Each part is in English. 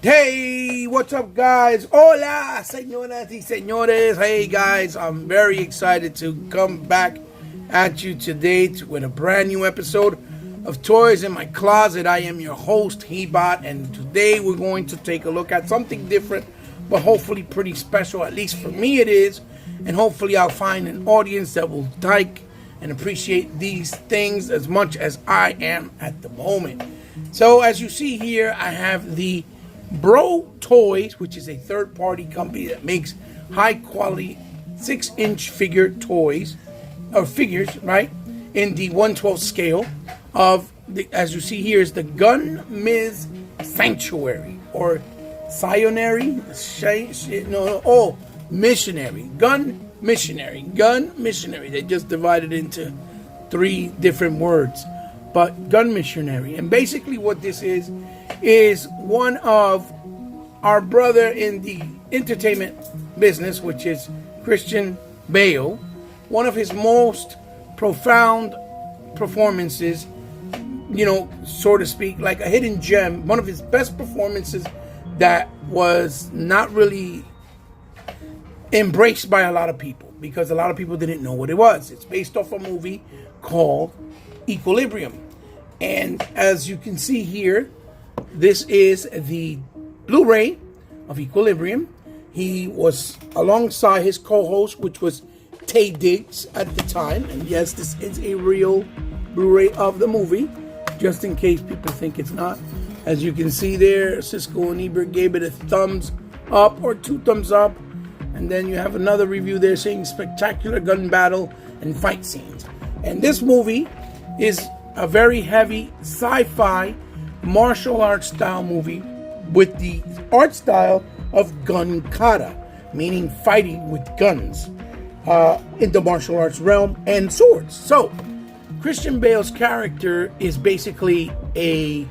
Hey, what's up, guys? Hola, señoras y señores. Hey, guys, I'm very excited to come back at you today with a brand new episode of Toys in My Closet. I am your host, Hebot, and today we're going to take a look at something different, but hopefully pretty special. At least for me it is, and hopefully I'll find an audience that will like and appreciate these things as much as I am at the moment. So, as you see here, I have the Bro Toys, which is a third-party company that makes high-quality 6-inch figure toys, or figures, right, in the 1/12 scale of, as you see here, is the Gun Miz Sanctuary, or Missionary. Gun Missionary. They just divided into 3 different words, but Gun Missionary. And basically what this is one of our brother in the entertainment business, which is Christian Bale. One of his most profound performances, so to speak, like a hidden gem. One of his best performances that was not really embraced by a lot of people because a lot of people didn't know what it was. It's based off a movie called Equilibrium. And as you can see here, this is the Blu-ray of Equilibrium. He was alongside his co-host, which was Taye Diggs at the time. And yes, this is a real Blu-ray of the movie, just in case people think it's not. As you can see there, Siskel and Ebert gave it a thumbs up or 2 thumbs up. And then you have another review there saying spectacular gun battle and fight scenes. And this movie is a very heavy sci-fi martial arts style movie with the art style of gun kata, meaning fighting with guns in the martial arts realm and swords. So Christian Bale's character is basically he's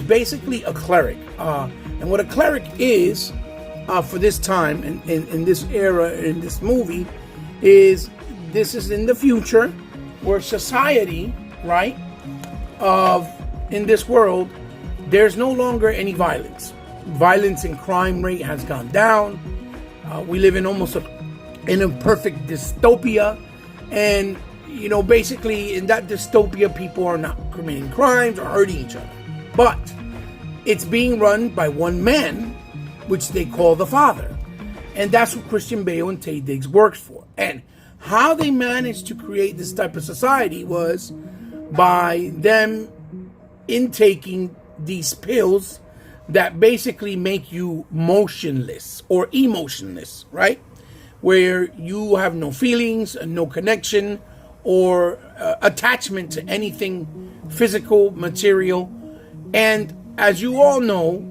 basically a cleric, and what a cleric is for this time in this era in this movie is this is in the future where society, right, in this world, there's no longer any violence. Violence and crime rate has gone down. We live in almost in a perfect dystopia, and basically in that dystopia, people are not committing crimes or hurting each other. But it's being run by one man, which they call the Father, and that's what Christian Bale and Taye Diggs works for. And how they managed to create this type of society was by them intaking these pills that basically make you motionless or emotionless, right? Where you have no feelings, no connection, or attachment to anything physical, material. And as you all know,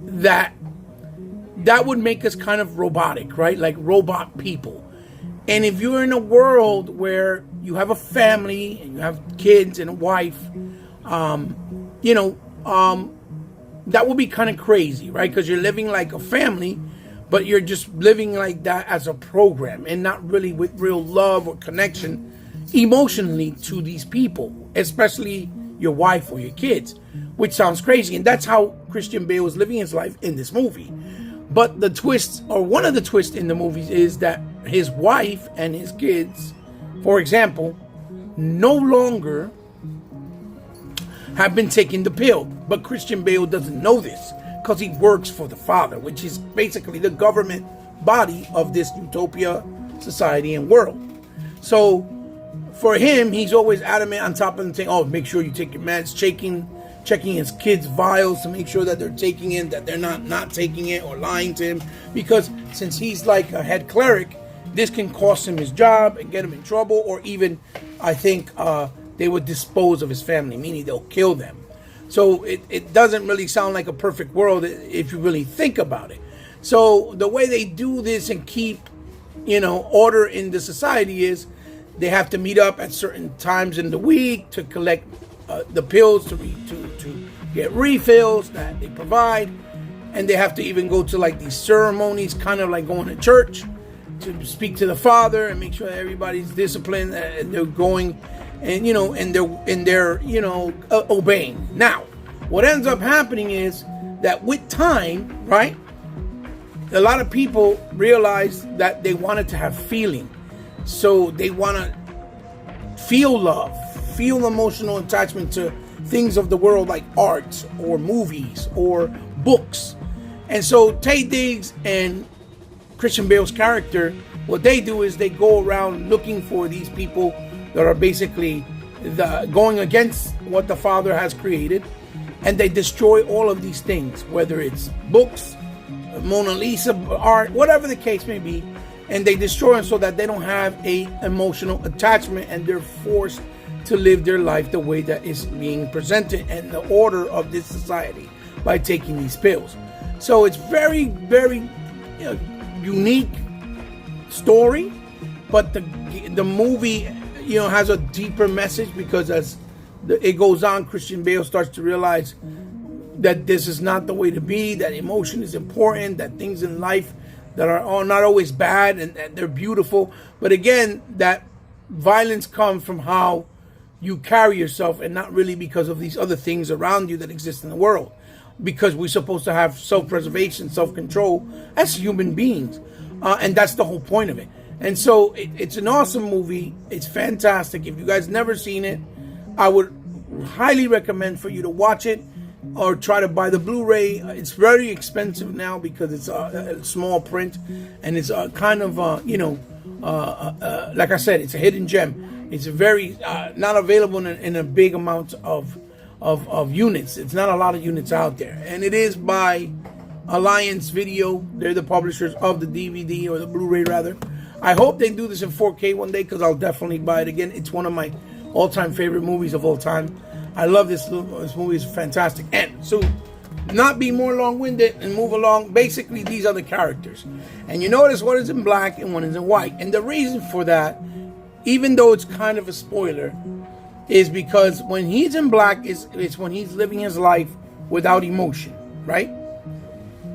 that would make us kind of robotic, right? Like robot people. And if you're in a world where you have a family and you have kids and a wife, that would be kind of crazy, right? Because you're living like a family, but you're just living like that as a program and not really with real love or connection emotionally to these people, especially your wife or your kids, which sounds crazy. And that's how Christian Bale was living his life in this movie. But the twist, or one of the twists in the movies, is that his wife and his kids, for example, no longer have been taking the pill. But Christian Bale doesn't know this because he works for the Father, which is basically the government body of this utopia society and world. So for him, he's always adamant on top of them saying, make sure you take your meds, checking his kids' vials to make sure that they're taking it, that they're not taking it, or lying to him. Because since he's like a head cleric, this can cost him his job and get him in trouble, or even, I think, they would dispose of his family, meaning they'll kill them. So it doesn't really sound like a perfect world if you really think about it. So the way they do this and keep, order in the society is they have to meet up at certain times in the week to collect the pills to get refills that they provide, and they have to even go to like these ceremonies, kind of like going to church, to speak to the Father and make sure that everybody's disciplined and they're going and they're obeying. Now, what ends up happening is that with time, right, a lot of people realize that they wanted to have feeling. So they want to feel love, feel emotional attachment to things of the world like art or movies or books. And so Taye Diggs and Christian Bale's character, what they do is they go around looking for these people that are basically going against what the Father has created, and they destroy all of these things, whether it's books, Mona Lisa art, whatever the case may be, and they destroy them so that they don't have a emotional attachment, and they're forced to live their life the way that is being presented and the order of this society by taking these pills. So it's very, very unique story, but the movie has a deeper message, because as it goes on, Christian Bale starts to realize that this is not the way to be, that emotion is important, that things in life that are not always bad and that they're beautiful. But again, that violence comes from how you carry yourself, and not really because of these other things around you that exist in the world. Because we're supposed to have self-preservation, self-control as human beings. And that's the whole point of it. And so it's an awesome movie. It's fantastic. If you guys never seen it, I would highly recommend for you to watch it or try to buy the Blu-ray. It's very expensive now because it's a small print, and it's kind of, like I said, it's a hidden gem. It's very not available in a big amount of units. It's not a lot of units out there. And it is by Alliance Video. They're the publishers of the DVD, or the Blu-ray rather. I hope they do this in 4K one day, because I'll definitely buy it again. It's one of my all-time favorite movies of all time. I love this movie. Is fantastic. And so, not be more long-winded and move along. Basically, these are the characters. And you notice one is in black and one is in white. And the reason for that, even though it's kind of a spoiler, is because when he's in black, it's when he's living his life without emotion, right?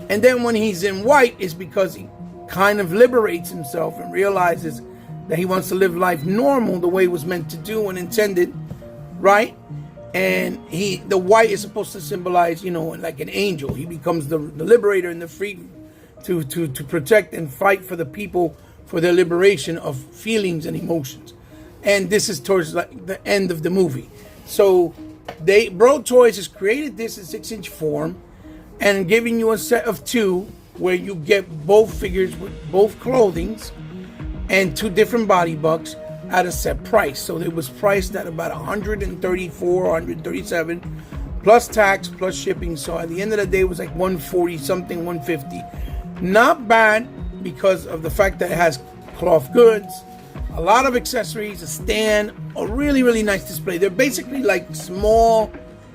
And then when he's in white, is because he kind of liberates himself and realizes that he wants to live life normal, the way it was meant to do and intended, right? And the white is supposed to symbolize, like an angel. He becomes the liberator and the free to protect and fight for the people for their liberation of feelings and emotions. And this is towards the end of the movie. So Bro Toys has created this in 6-inch form and giving you a set of 2 where you get both figures with both clothings and 2 different body bucks at a set price. So it was priced at about $134, $137 plus tax plus shipping. So at the end of the day, it was like $140 something, $150. Not bad, because of the fact that it has cloth goods, a lot of accessories, a stand, a really, really nice display. They're basically like small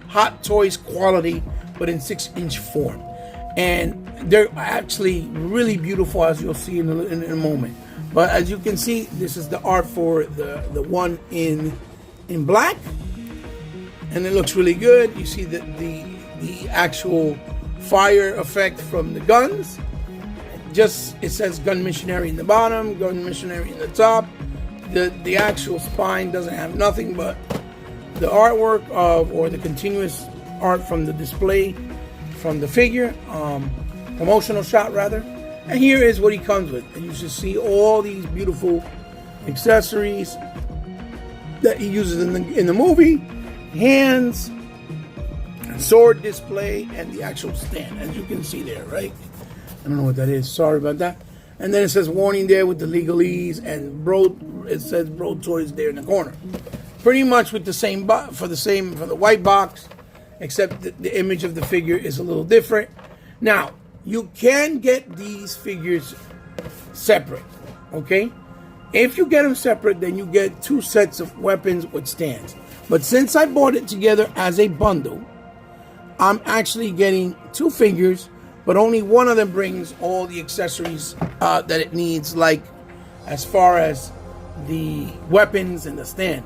Hot Toys quality, but in 6-inch form. And they're actually really beautiful, as you'll see in a moment. But as you can see, this is the art for the one in black. And it looks really good. You see the actual fire effect from the guns. It says Gun Missionary in the bottom, Gun Missionary in the top. The actual spine doesn't have nothing but the artwork or the continuous art from the display from the figure, promotional shot rather. And here is what he comes with. And you should see all these beautiful accessories that he uses in the movie. Hands, sword display, and the actual stand, as you can see there, right? I don't know what that is. Sorry about that. And then it says warning there with the legalese, and it says Bro Toys there in the corner. Pretty much with the same for the white box, except the image of the figure is a little different. Now, you can get these figures separate, okay? If you get them separate, then you get 2 sets of weapons with stands. But since I bought it together as a bundle, I'm actually getting 2 figures, but only one of them brings all the accessories that it needs, like as far as the weapons and the stand.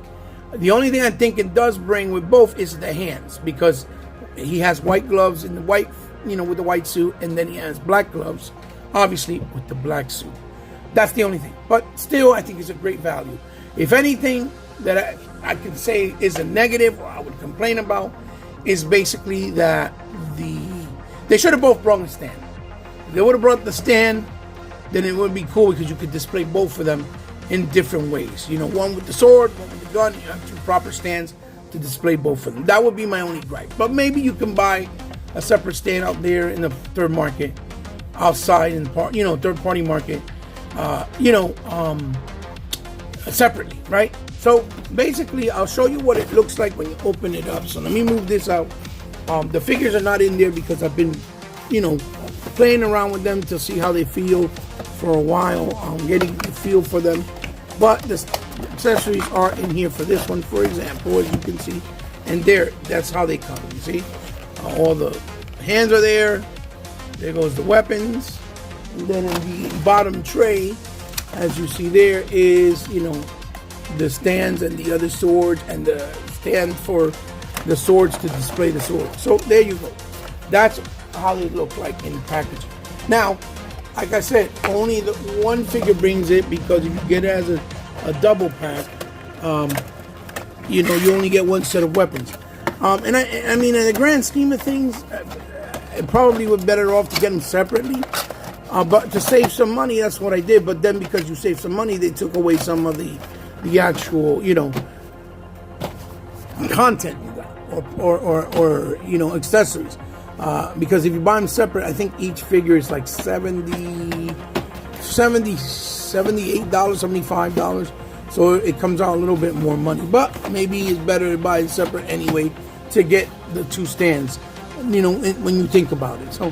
The only thing I think it does bring with both is the hands, because he has white gloves in the white, with the white suit, and then he has black gloves, obviously, with the black suit. That's the only thing. But still, I think it's a great value. If anything that I could say is a negative or I would complain about is basically that they should have both brought a stand. If they would have brought the stand, then it would be cool because you could display both of them in different ways. You know, one with the sword, one with the gun. You have two proper stands to display both of them. That would be my only gripe. But maybe you can buy a separate stand out there in the third market, outside in the third party market, separately, right? So basically, I'll show you what it looks like when you open it up. So let me move this out. The figures are not in there because I've been, playing around with them to see how they feel for a while. Getting the feel for them. But the accessories are in here for this one, for example, as you can see. And that's how they come. You see, all the hands are there. There goes the weapons. And then in the bottom tray, as you see there, is the stands and the other swords, and the stand for the swords to display the swords. So there you go. That's how they look like in packaging. Now, like I said, only the one figure brings it, because if you get it as a double pack, you only get one set of weapons. And I mean, in the grand scheme of things, it probably would be better off to get them separately. But to save some money, that's what I did. But then, because you save some money, they took away some of the actual, content you got, or accessories. Because if you buy them separate, I think each figure is like $78, $75. So it comes out a little bit more money. But maybe it's better to buy it separate anyway to get the two stands, when you think about it. So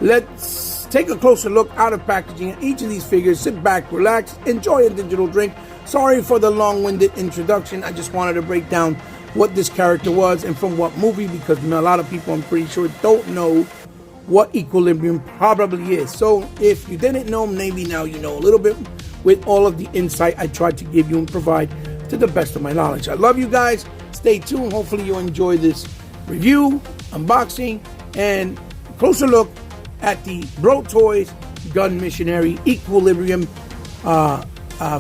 let's take a closer look out of packaging at each of these figures. Sit back, relax, enjoy a digital drink. Sorry for the long-winded introduction. I just wanted to break down what this character was and from what movie, because a lot of people, I'm pretty sure, don't know what Equilibrium probably is. So if you didn't know, maybe now you know a little bit with all of the insight I tried to give you and provide to the best of my knowledge. I love you guys. Stay tuned. Hopefully you enjoy this review, unboxing, and closer look at the Bro Toys Gun Missionary Equilibrium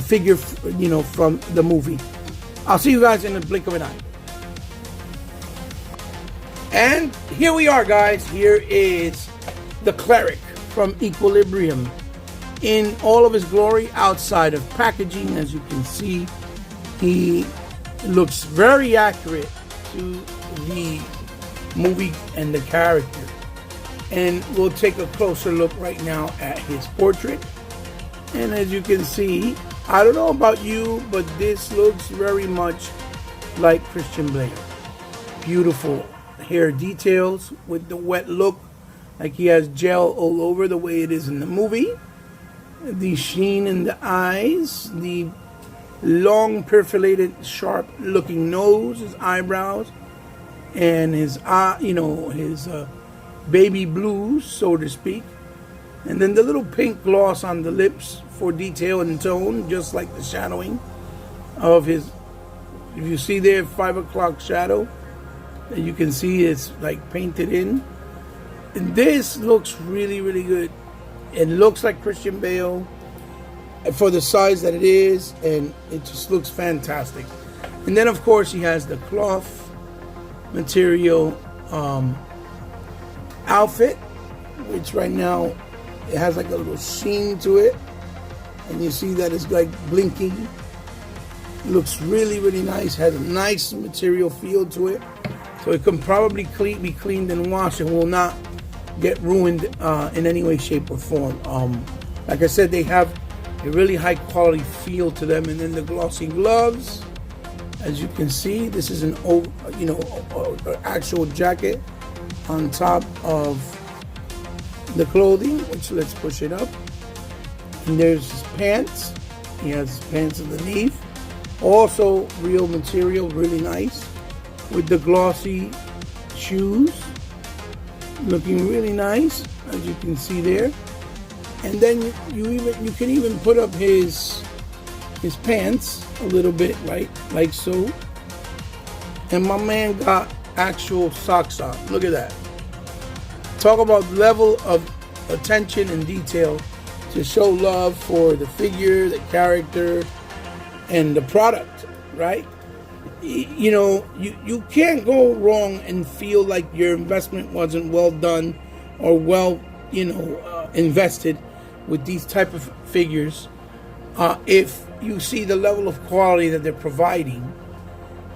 figure, from the movie. I'll see you guys in the blink of an eye. And here we are, guys. Here is the cleric from Equilibrium in all of his glory outside of packaging. As you can see, he looks very accurate to the movie and the character. And we'll take a closer look right now at his portrait. And as you can see, I don't know about you, but this looks very much like Christian Bale. Beautiful hair details with the wet look, like he has gel all over the way it is in the movie. The sheen in the eyes, the long perforated sharp looking nose, his eyebrows, and his his baby blues, so to speak. And then the little pink gloss on the lips for detail and tone, just like the shadowing of his, if you see there, 5 o'clock shadow, that you can see it's like painted in. And this looks really, really good. It looks like Christian Bale for the size that it is, and it just looks fantastic. And then, of course, he has the cloth material outfit, which right now it has like a little sheen to it, and you see that it's like blinking. It looks really, really nice. Has a nice material feel to it, so it can probably be cleaned and washed and will not get ruined in any way, shape, or form. Like I said, they have a really high quality feel to them. And then the glossy gloves, as you can see, this is an actual jacket on top of the clothing, which, let's push it up. And there's his pants. He has his pants underneath, also real material, really nice, with the glossy shoes, looking really nice, as you can see there. And then you can even put up his pants a little bit, right, like so. And my man got actual socks on. Look at that. Talk about level of attention and detail to show love for the figure, the character, and the product, right? you can't go wrong and feel like your investment wasn't well done or well, invested with these type of figures. If you see the level of quality that they're providing,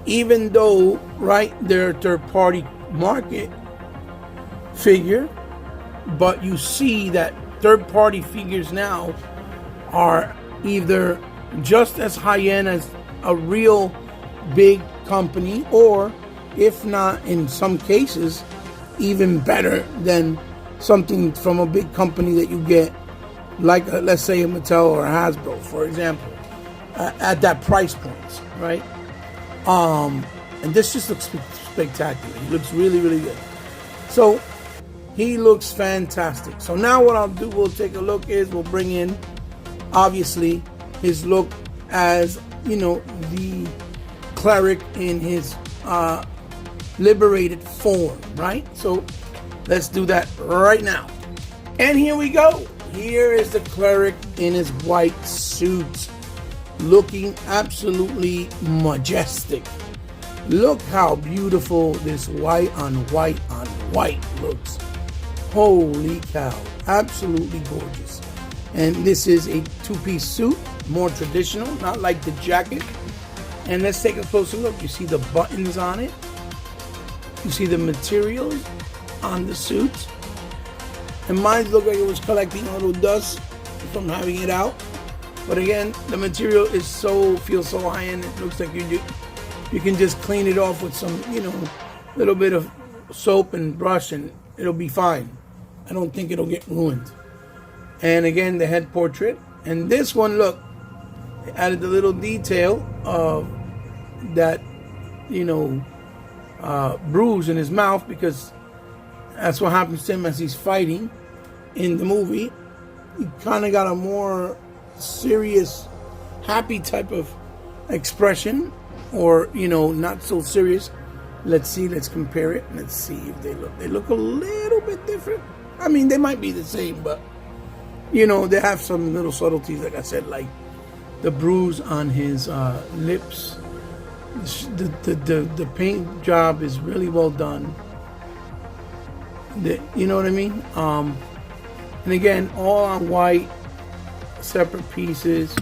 even though, right, they're a third-party market figure, but you see that third-party figures now are either just as high-end as a real big company, or if not, in some cases, even better than something from a big company that you get, like let's say a Mattel or a Hasbro, for example, at that price point, right? And this just looks spectacular. He looks really, really good. So he looks fantastic. So now what I'll do, we'll take a look, we'll bring in, obviously, his look as, the cleric in his liberated form, right? So let's do that right now. And here we go. Here is the cleric in his white suit, looking absolutely majestic. Look how beautiful this white on white on white looks. Holy cow, absolutely gorgeous. And this is a two-piece suit, more traditional, not like the jacket. And let's take a closer look. You see the buttons on it. You see the materials on the suit. And mine looked like it was collecting a little dust from having it out. But again, the material is feels so high-end, it looks like you can just clean it off with some, little bit of soap and brush, and it'll be fine. I don't think it'll get ruined. And again, the head portrait. And this one, look, they added the little detail of that, bruise in his mouth, because that's what happens to him as he's fighting in the movie. He kind of got a more serious, happy type of expression, or, not so serious. Let's see, let's compare it. Let's see if they look a little bit different. I mean, they might be the same, but, they have some little subtleties, like I said, like the bruise on his lips. The paint job is really well done. You know what I mean? And again, all on white, separate pieces.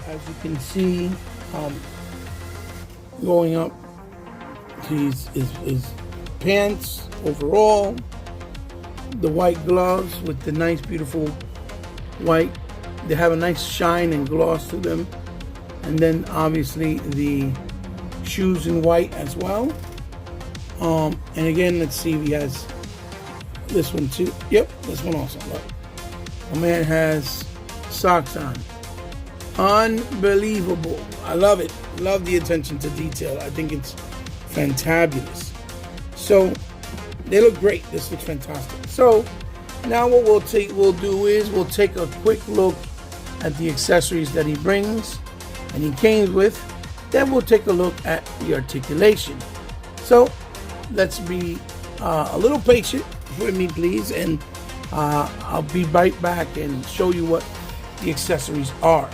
As you can see, going up his pants overall, the white gloves with the nice, beautiful white. They have a nice shine and gloss to them. And then obviously the shoes in white as well. And again, let's see if he has this one too. Yep, this one also. Look, my man has socks on. Unbelievable. I love it. Love the attention to detail. I think it's fantabulous. So they look great. This looks fantastic. So now what we'll do is we'll take a quick look at the accessories that he brings and he came with. Then we'll take a look at the articulation. So let's be a little patient with me, please, and I'll be right back and show you what the accessories are.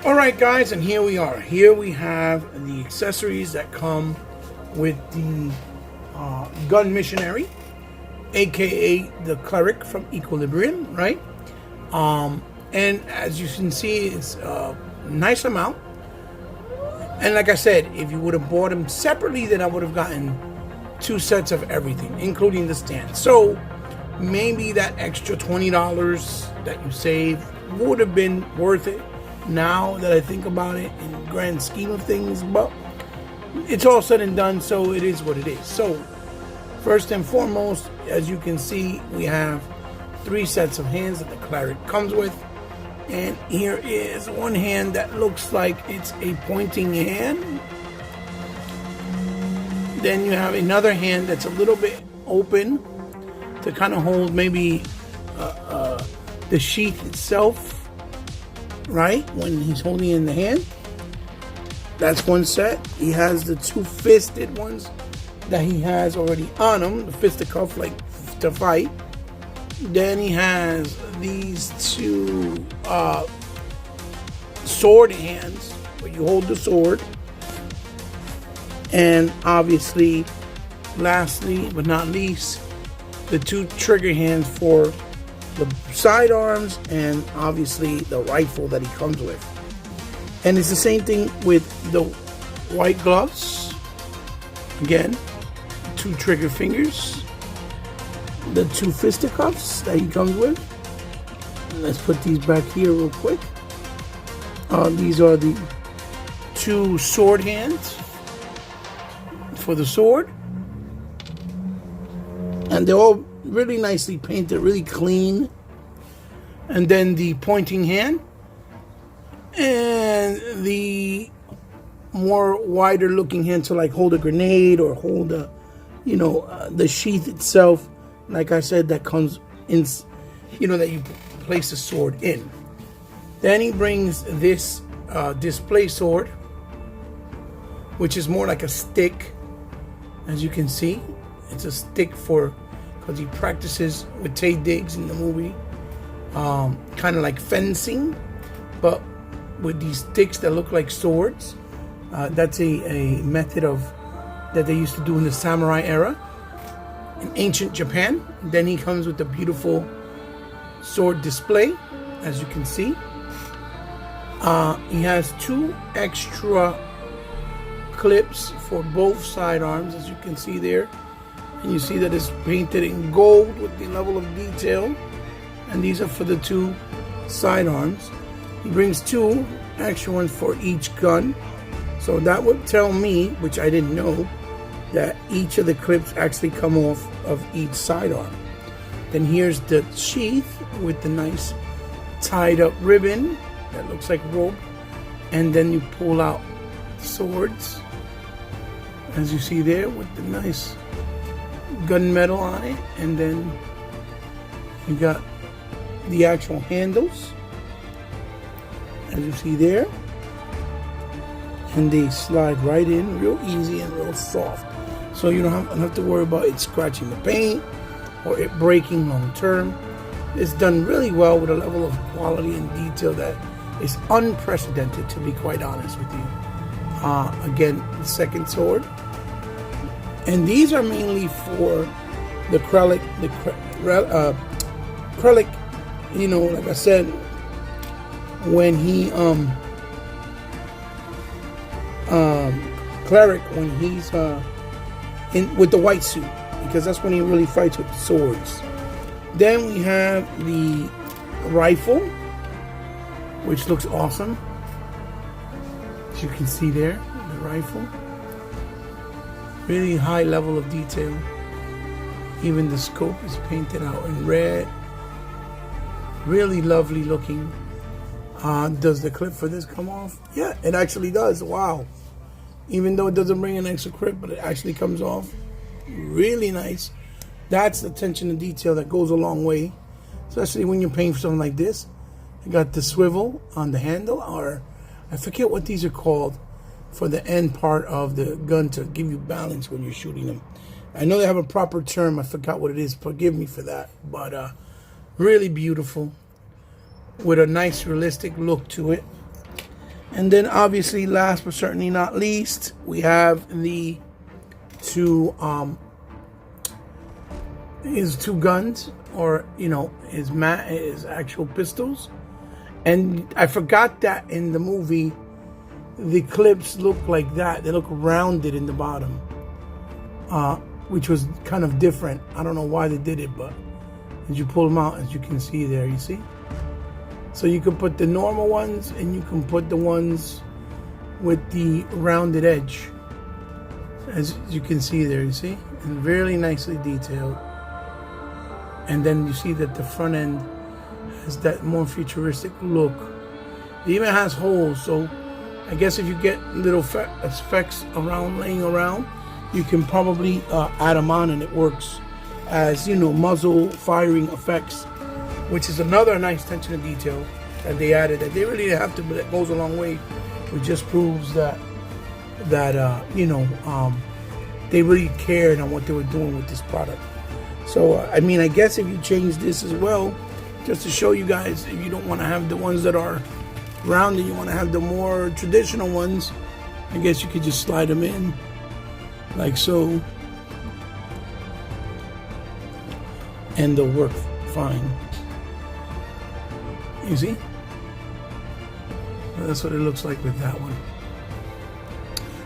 All right, guys, and here we are. Here we have the accessories that come with the gun missionary, a.k.a. the cleric from Equilibrium, right? And as you can see, it's a nice amount. And like I said, if you would have bought them separately, then I would have gotten 2 sets of everything, including the stand. So maybe that extra $20 that you save would have been worth it now that I think about it in the grand scheme of things. But it's all said and done, so it is what it is. So first and foremost, as you can see, we have 3 sets of hands that the cleric comes with. And here is one hand that looks like it's a pointing hand. Then you have another hand that's a little bit open to kind of hold maybe the sheath itself, right? When he's holding it in the hand. That's one set. He has the 2 fisted ones that he has already on him, the fisticuff, like to fight. Then he has these 2 sword hands where you hold the sword. And obviously, lastly but not least, the 2 trigger hands for the sidearms, and obviously the rifle that he comes with. And it's the same thing with the white gloves. Again, 2 trigger fingers, the 2 fisticuffs that he comes with. Let's put these back here real quick. These are the 2 sword hands for the sword, and they're all really nicely painted, really clean. And then the pointing hand, and the more wider looking hand to like hold a grenade or hold a, the sheath itself, like I said, that comes in, that you place the sword in. Then he brings this display sword, which is more like a stick. As you can see, it's a stick because he practices with Taye Diggs in the movie, kind of like fencing, but with these sticks that look like swords. That's a method that they used to do in the samurai era in ancient Japan. Then he comes with a beautiful sword display, as you can see. He has 2 extra clips for both sidearms, as you can see there. And you see that it's painted in gold with the level of detail. And these are for the 2 sidearms. He brings 2 extra ones for each gun. So that would tell me, which I didn't know, that each of the clips actually come off of each sidearm. Then here's the sheath with the nice tied up ribbon that looks like rope. And then you pull out swords, as you see there, with the nice gunmetal on it. And then you got the actual handles, as you see there, and they slide right in real easy and real soft, so you don't have to worry about it scratching the paint or it breaking long term. It's done really well with a level of quality and detail that is unprecedented, to be quite honest with you. Again, the second sword, and these are mainly for the cleric. Cleric, like I said, when he cleric, when he's in with the white suit, because that's when he really fights with swords. Then we have the rifle, which looks awesome, as you can see there. The rifle, really high level of detail. Even the scope is painted out in red. Really lovely looking. Does the clip for this come off? Yeah, it actually does. Wow. Even though it doesn't bring an extra clip, but it actually comes off. Really nice. That's the attention to detail that goes a long way, especially when you're paying for something like this. You got the swivel on the handle, or I forget what these are called, for the end part of the gun to give you balance when you're shooting them. I know they have a proper term. I forgot what it is. Forgive me for that. But really beautiful, with a nice realistic look to it. And then obviously, last but certainly not least, we have the his 2 guns, or his actual pistols. And I forgot that in the movie the clips look like that. They look rounded in the bottom, which was kind of different. I don't know why they did it, but as you pull them out, as you can see there, you see? So you can put the normal ones, and you can put the ones with the rounded edge, as you can see there, you see? And really nicely detailed. And then you see that the front end has that more futuristic look. It even has holes, so I guess if you get little effects laying around, you can probably add them on, and it works as, muzzle firing effects, which is another nice attention to detail that they added, that they really didn't have to, but it goes a long way. It just proves that they really cared on what they were doing with this product. So I guess if you change this as well, just to show you guys, if you don't want to have the ones that are rounded, you want to have the more traditional ones, I guess you could just slide them in like so, and they'll work fine. You see? That's what it looks like with that one.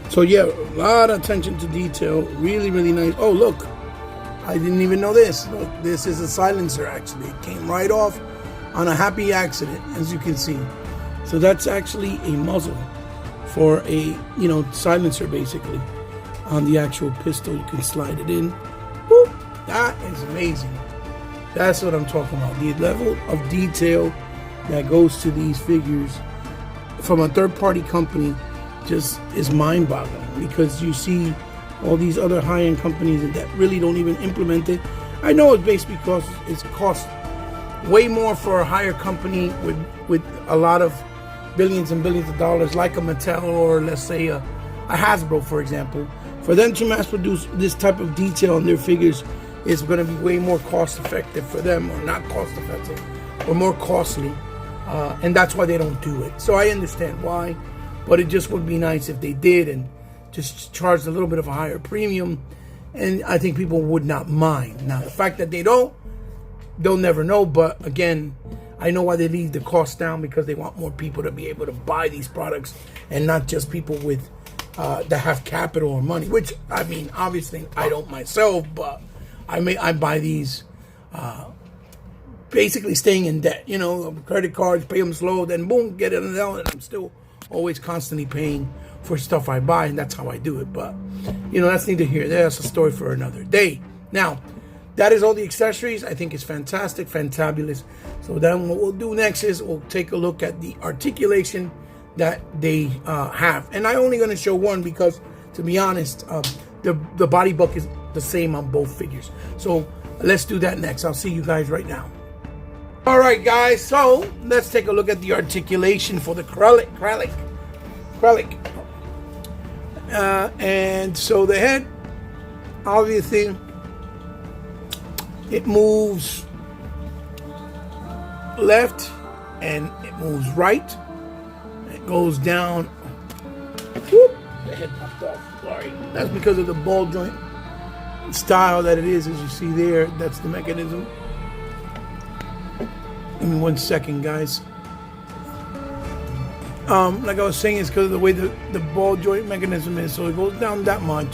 So yeah, a lot of attention to detail. Really, really nice. Oh, look. I didn't even know this. Look, this is a silencer, actually. It came right off on a happy accident, as you can see. So that's actually a muzzle for a, silencer, basically. On the actual pistol, you can slide it in. Whoop. That is amazing. That's what I'm talking about. The level of detail that goes to these figures from a third-party company just is mind-boggling, because you see all these other high-end companies that really don't even implement it. I know it's based because it's cost way more for a higher company with a lot of billions and billions of dollars, like a Mattel or let's say a Hasbro, for example. For them to mass produce this type of detail on their figures is going to be way more cost effective for them, or not cost effective, or more costly. And that's why they don't do it. So I understand why, but it just would be nice if they did and just charged a little bit of a higher premium, and I think people would not mind. Now, the fact that they don't, they'll never know, but again, I know why they leave the cost down, because they want more people to be able to buy these products, and not just people with that have capital or money, which, I mean, obviously, I don't myself, but I buy these basically staying in debt, credit cards, pay them slow, then boom, get it out, and I'm still always constantly paying for stuff I buy, and that's how I do it. But that's neither here nor there. That's a story for another day. Now, that is all the accessories. I think it's fantastic, fantabulous. So then what we'll do next is we'll take a look at the articulation that they have, and I'm only going to show one because, to be honest, the body buck is the same on both figures. So let's do that next. I'll see you guys right now. All right, guys, so let's take a look at the articulation for the cleric. And so the head, obviously, it moves left and it moves right. It goes down. Whoop, the head popped off. Sorry. That's because of the ball joint style that it is, as you see there. That's the mechanism. Give me 1 second, guys. Like I was saying, it's because of the way the ball joint mechanism is. So it goes down that much,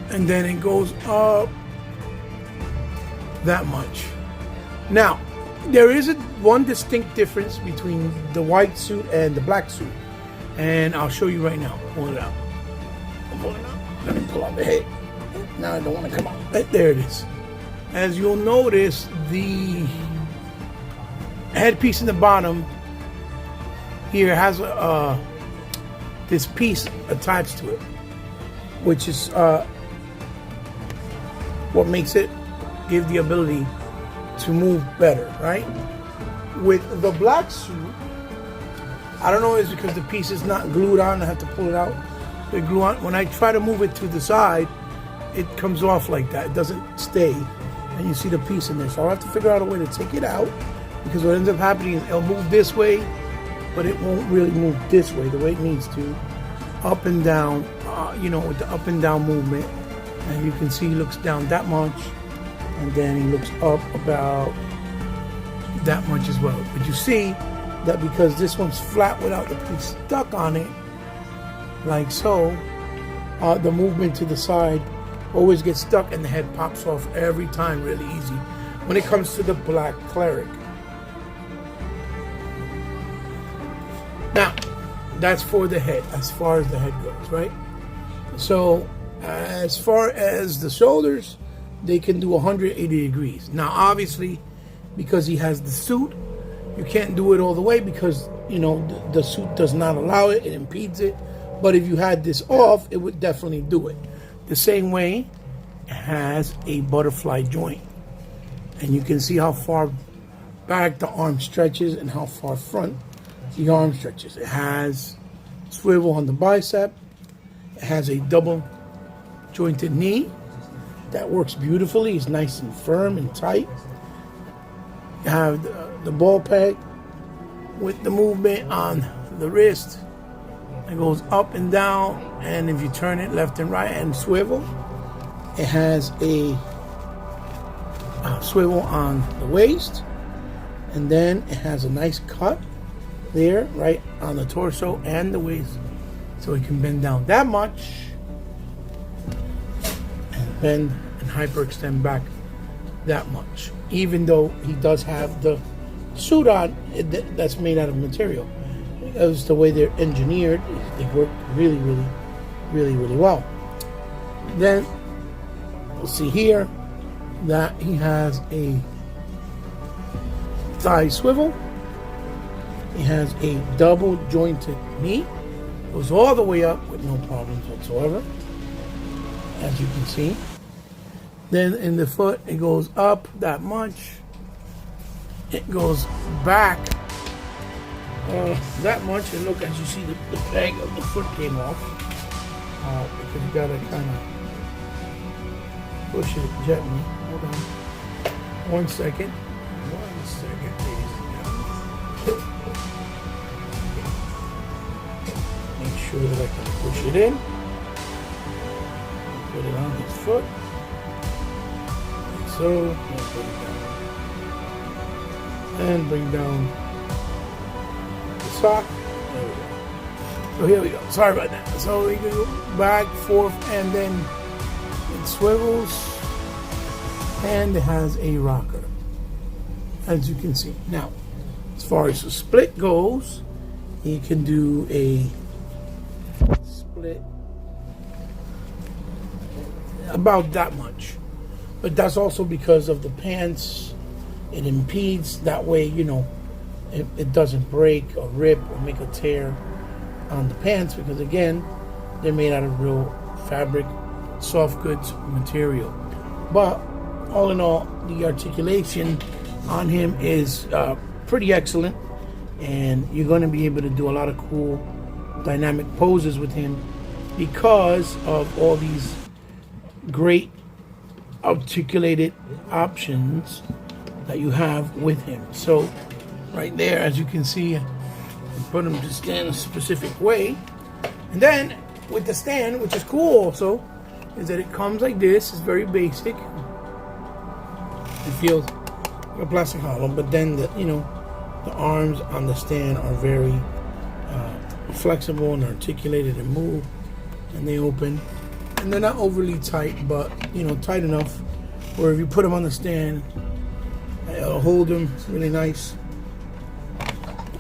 and then it goes up that much. Now, there is one distinct difference between the white suit and the black suit, and I'll show you right now. Pull it out. Pull it out. Let me pull out the head. Now I don't want to come out. Right, there it is. As you'll notice, the headpiece in the bottom here has this piece attached to it, which is what makes it give the ability to move better, right? With the black suit, I don't know, it's because the piece is not glued on. I have to pull it out. They glue on. When I try to move it to the side, it comes off like that. It doesn't stay, and you see the piece in there. So I'll have to figure out a way to take it out, because what ends up happening is it'll move this way, but it won't really move this way the way it needs to. Up and down, with the up and down movement. And you can see he looks down that much, and then he looks up about that much as well. But you see that because this one's flat without the piece stuck on it, like so, the movement to the side always gets stuck, and the head pops off every time really easy when it comes to the black cleric. Now, that's for the head, as far as the head goes, right? So, as far as the shoulders, they can do 180 degrees. Now, obviously, because he has the suit, you can't do it all the way because, the suit does not allow it. It impedes it. But if you had this off, it would definitely do it. The same way, it has a butterfly joint. And you can see how far back the arm stretches and how far front the arm stretches. It has swivel on the bicep. It has a double jointed knee that works beautifully. It's nice and firm and tight. You have the ball peg with the movement on the wrist It goes up and down, and if you turn it left and right and swivel, it has a swivel on the waist, and then it has a nice cut there right on the torso and the waist, so it can bend down that much and bend and hyperextend back that much, even though he does have the suit on that's made out of material. Because the way they're engineered, they work really well. Then we'll see here that he has a thigh swivel. He has a double jointed knee. Goes all the way up with no problems whatsoever, as you can see. Then in the foot, it goes up that much. It goes back that much, and look, as you see, the peg of the foot came off because you gotta kind of push it gently. Hold on, 1 second. 1 second, ladies and gentlemen. Make sure that I can push it in. Put it on his foot, like so. And bring down sock. There we go. So here we go. Sorry about that. So we go back, forth, and then it swivels, and it has a rocker, as you can see. Now, as far as the split goes, you can do a split about that much, but that's also because of the pants. It impedes, that way, you know, it doesn't break or rip or make a tear on the pants, because again, they're made out of real fabric, soft goods material. But all in all, the articulation on him is pretty excellent, and you're going to be able to do a lot of cool dynamic poses with him because of all these great articulated options that you have with him. So right there, as you can see, you put him to stand a specific way. And then with the stand, which is cool also, is that it comes like this. It's very basic. It feels like a plastic hollow, but then the arms on the stand are very flexible and articulated and move, and they open, and they're not overly tight, but tight enough where if you put them on the stand, it'll hold them really nice,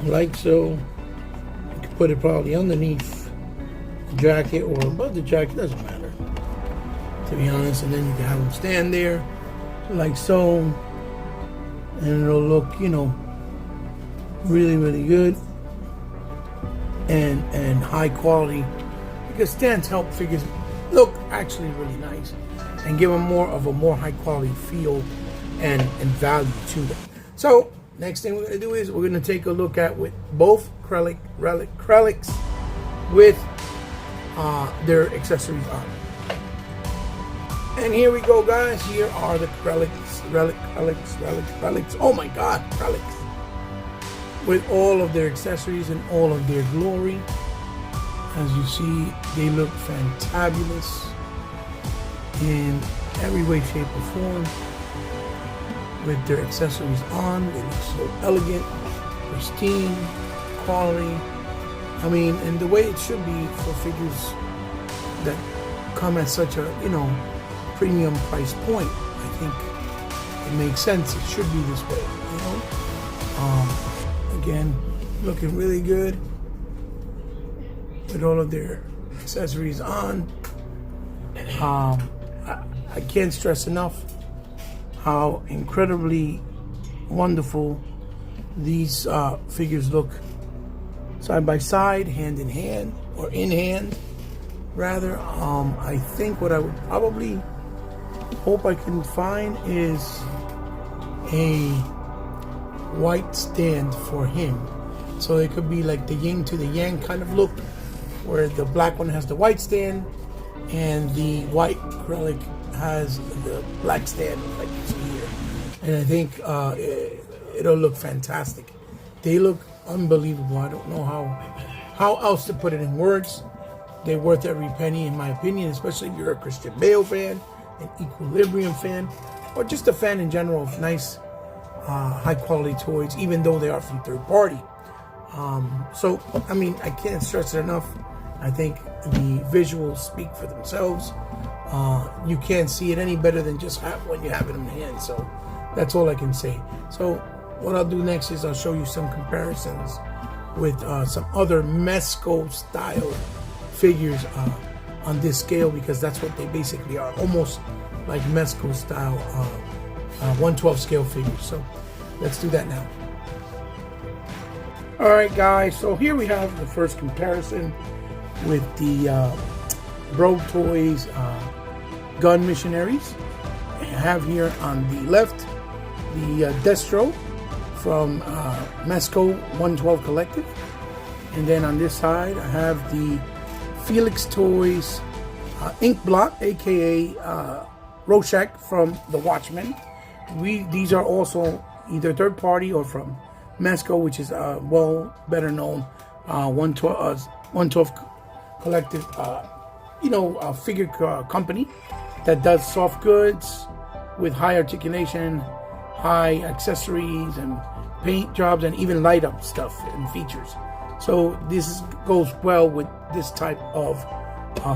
like so. You can put it probably underneath the jacket or above the jacket, doesn't matter, to be honest. And then you can have them stand there like so, and it'll look, really good and high quality, because stands help figures look actually really nice and give them more high quality feel and value to them. So next thing we're going to do is we're going to take a look at with both clerics with their accessories on. And here we go, guys. Here are the clerics. Oh my God, clerics with all of their accessories and all of their glory. As you see, they look fantabulous in every way, shape, or form. With their accessories on, they look so elegant, pristine, quality. I mean, and the way it should be for figures that come at such a, premium price point. I think it makes sense. It should be this way, Again, looking really good with all of their accessories on. I can't stress enough how incredibly wonderful these figures look side by side, hand in hand, or in hand rather. I think what I would probably hope I can find is a white stand for him, so it could be like the yin to the yang kind of look, where the black one has the white stand and the white acrylic has the black stand, like you see here. And I think it'll look fantastic. They look unbelievable. I don't know how else to put it in words. They're worth every penny, in my opinion, especially if you're a Christian Bale fan, an Equilibrium fan, or just a fan in general of nice, high-quality toys, even though they are from third party. So, I mean, I can't stress it enough. I think the visuals speak for themselves. You can't see it any better than just when you have it in the hand. So, that's all I can say. So, what I'll do next is I'll show you some comparisons with some other Mezco style figures on this scale, because that's what they basically are, almost like Mezco style 1/12 scale figures. So let's do that now. All right, guys, so here we have the first comparison with the Bro Toys gun missionaries. I have here on the left the Destro from Mezco 1/12 Collective, and then on this side I have the Felix Toys ink blot, a.k.a. Rorschach from The Watchmen. These are also either third party or from Mezco, which is well better known 1/12 Collective, figure company that does soft goods with high articulation, high accessories and paint jobs, and even light up stuff and features. So this goes well with this type of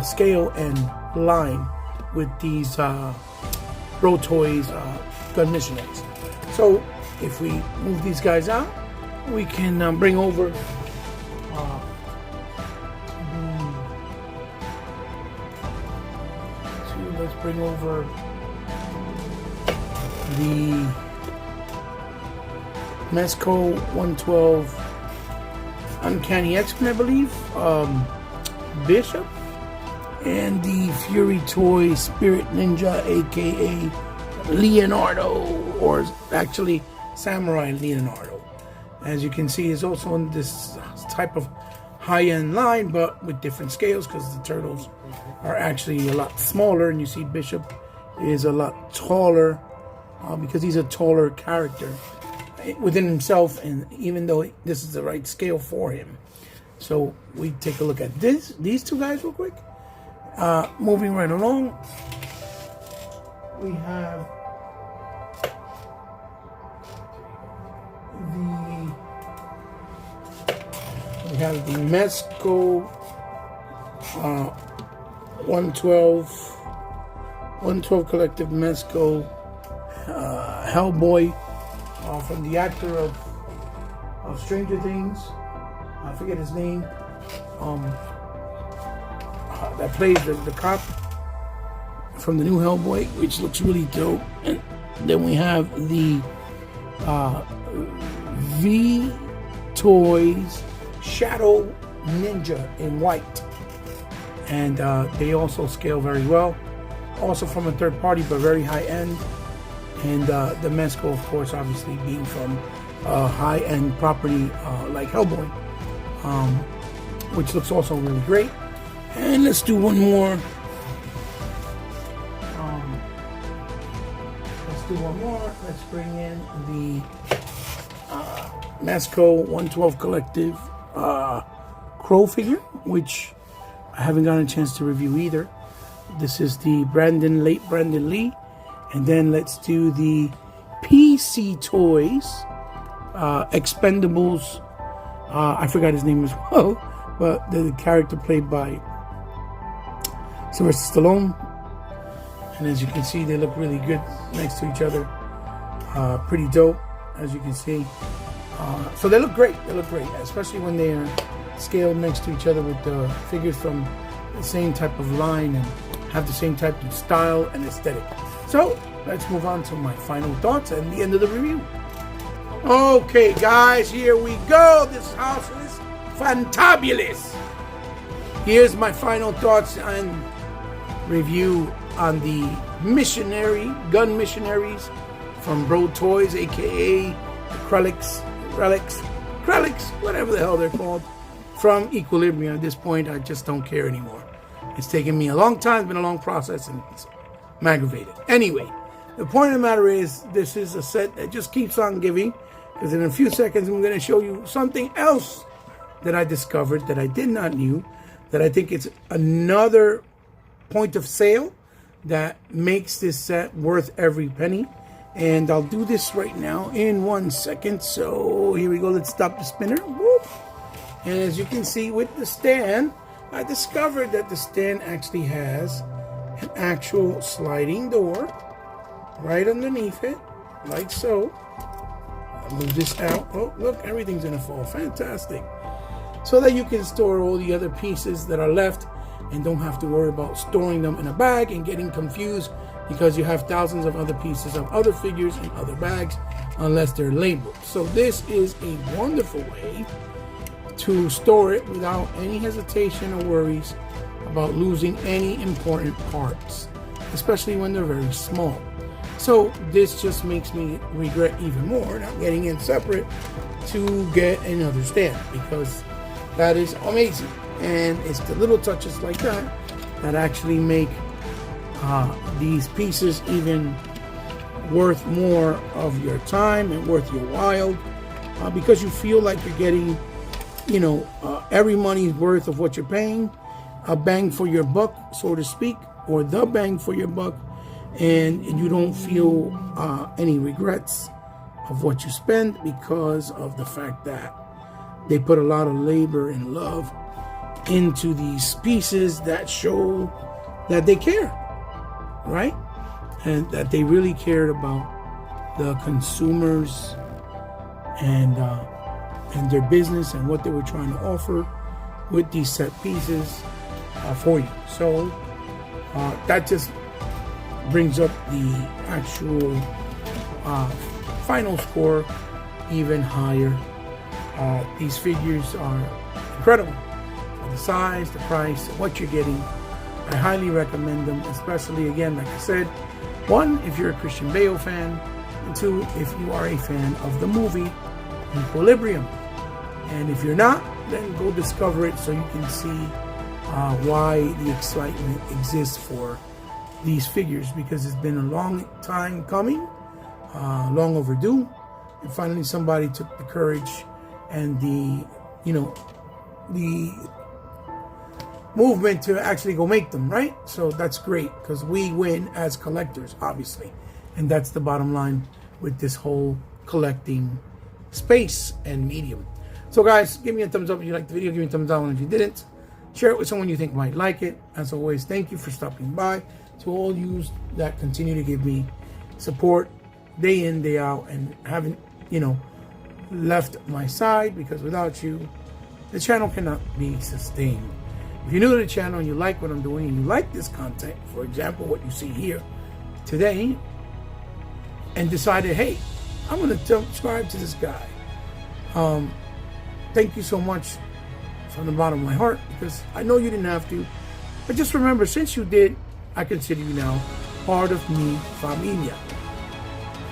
scale and line with these Bro Toys gun missionaries. So if we move these guys out, we can bring over let's bring over the Mezco 1/12 Uncanny X-Men, I believe, Bishop, and the Fury Toy Spirit Ninja, a.k.a. Leonardo, or actually Samurai Leonardo. As you can see, is also in this type of high-end line, but with different scales, because the turtles are actually a lot smaller, and you see Bishop is a lot taller, because he's a taller character within himself, and even though this is the right scale for him. So we take a look at these two guys real quick. Moving right along, we have the Mezco 1/12 Collective Mezco Hellboy from the actor of Stranger Things. I forget his name. That plays the cop from the new Hellboy, which looks really dope. And then we have the V Toys Shadow Ninja in white, and they also scale very well. Also from a third party, but very high end. And the Mezco, of course, obviously being from high-end property like Hellboy, which looks also really great. And let's do one more. Let's bring in the Mezco 1/12 Collective Crow figure, which I haven't gotten a chance to review either. This is the late Brandon Lee. And then let's do the PC Toys Expendables. I forgot his name as well, but the character played by Sylvester Stallone. And as you can see, they look really good next to each other. Pretty dope, as you can see. So they look great. Especially when they are scaled next to each other with the figures from the same type of line and have the same type of style and aesthetic. So let's move on to my final thoughts and the end of the review. Okay, guys, here we go. This house is fantabulous. Here's my final thoughts and review on the gun missionaries from Bro Toys, a.k.a. Relics, whatever the hell they're called, from Equilibrium. At this point, I just don't care anymore. It's taken me a long time. It's been a long process, and I'm aggravated. Anyway, the point of the matter is, this is a set that just keeps on giving, because in a few seconds, I'm going to show you something else that I discovered that I did not knew, that I think it's another point of sale that makes this set worth every penny. And I'll do this right now in 1 second. So here we go. Let's stop the spinner. Whoop. And as you can see with the stand, I discovered that the stand actually has an actual sliding door right underneath it, like so. I'll move this out. Oh, look, everything's gonna fall. Fantastic. So that you can store all the other pieces that are left and don't have to worry about storing them in a bag and getting confused because you have thousands of other pieces of other figures in other bags unless they're labeled. So this is a wonderful way to store it without any hesitation or worries about losing any important parts, especially when they're very small. So this just makes me regret even more not getting in separate to get another stand, because that is amazing. And it's the little touches like that that actually make these pieces even worth more of your time and worth your while, because you feel like you're getting, every money's worth of what you're paying, a bang for your buck, so to speak, or the bang for your buck, and you don't feel any regrets of what you spend because of the fact that they put a lot of labor and love into these pieces that show that they care, right? And that they really cared about the consumers and their business and what they were trying to offer with these set pieces for you. So that just brings up the actual final score even higher. These figures are incredible. The size, the price, what you're getting. I highly recommend them, especially, again, like I said, 1, if you're a Christian Bale fan, and 2, if you are a fan of the movie Equilibrium. And if you're not, then go discover it so you can see why the excitement exists for these figures, because it's been a long time coming, long overdue, and finally somebody took the courage and the movement to actually go make them, right? So that's great, because we win as collectors, obviously, and that's the bottom line with this whole collecting space and medium. So guys, give me a thumbs up if you liked the video, give me a thumbs down if you didn't, share it with someone you think might like it. As always, thank you for stopping by. To all you that continue to give me support day in, day out, and haven't left my side, because without you the channel cannot be sustained. If you're new to the channel and you like what I'm doing and you like this content, for example, what you see here today, and decided, hey, I'm going to subscribe to this guy, thank you so much from the bottom of my heart, because I know you didn't have to, but just remember, since you did, I consider you now part of mi familia.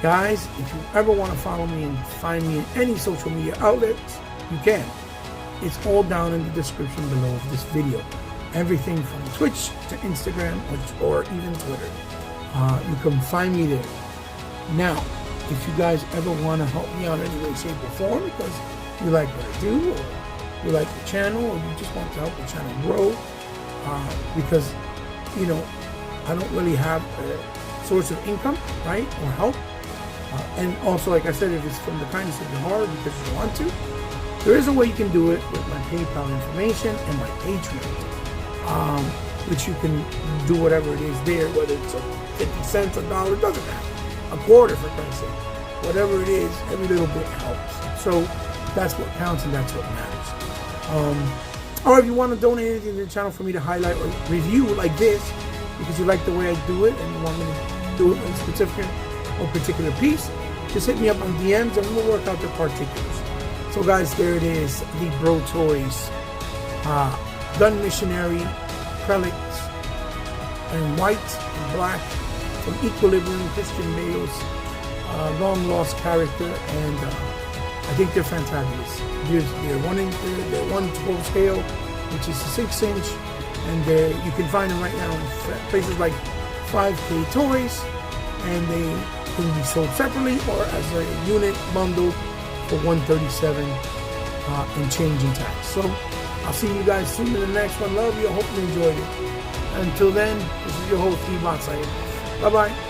Guys, if you ever want to follow me and find me in any social media outlets, you can. It's all down in the description below of this video. Everything from Twitch to Instagram or even Twitter. You can find me there. Now, if you guys ever want to help me out in any way, shape, or form, because you like what I do, or you like the channel, or you just want to help the channel grow, because, I don't really have a source of income, right, or help. And also, like I said, if it's from the kindness of your heart because you want to, there is a way you can do it with my PayPal information and my Patreon, which you can do whatever it is there, whether it's 50 cents, $1, doesn't matter, a quarter for Christ's sake, whatever it is, every little bit helps. So that's what counts and that's what matters. Or if you want to donate anything to the channel for me to highlight or review like this, because you like the way I do it and you want me to do it on a particular piece, just hit me up on DMs and we'll work out the particulars. So guys, there it is, the Bro Toys Gun Missionary Prelates in white and black from Equilibrium, Christian Bale's long lost character, and I think they're fantabulous. They're 1/12 scale, which is a 6-inch, and you can find them right now in places like 5K Toys, and they can be sold separately or as a unit bundle for $137 and changing times. So I'll see you guys soon in the next one. Love you. Hope you enjoyed it. Until then, this is your host, Steve Bonsai. Bye-bye.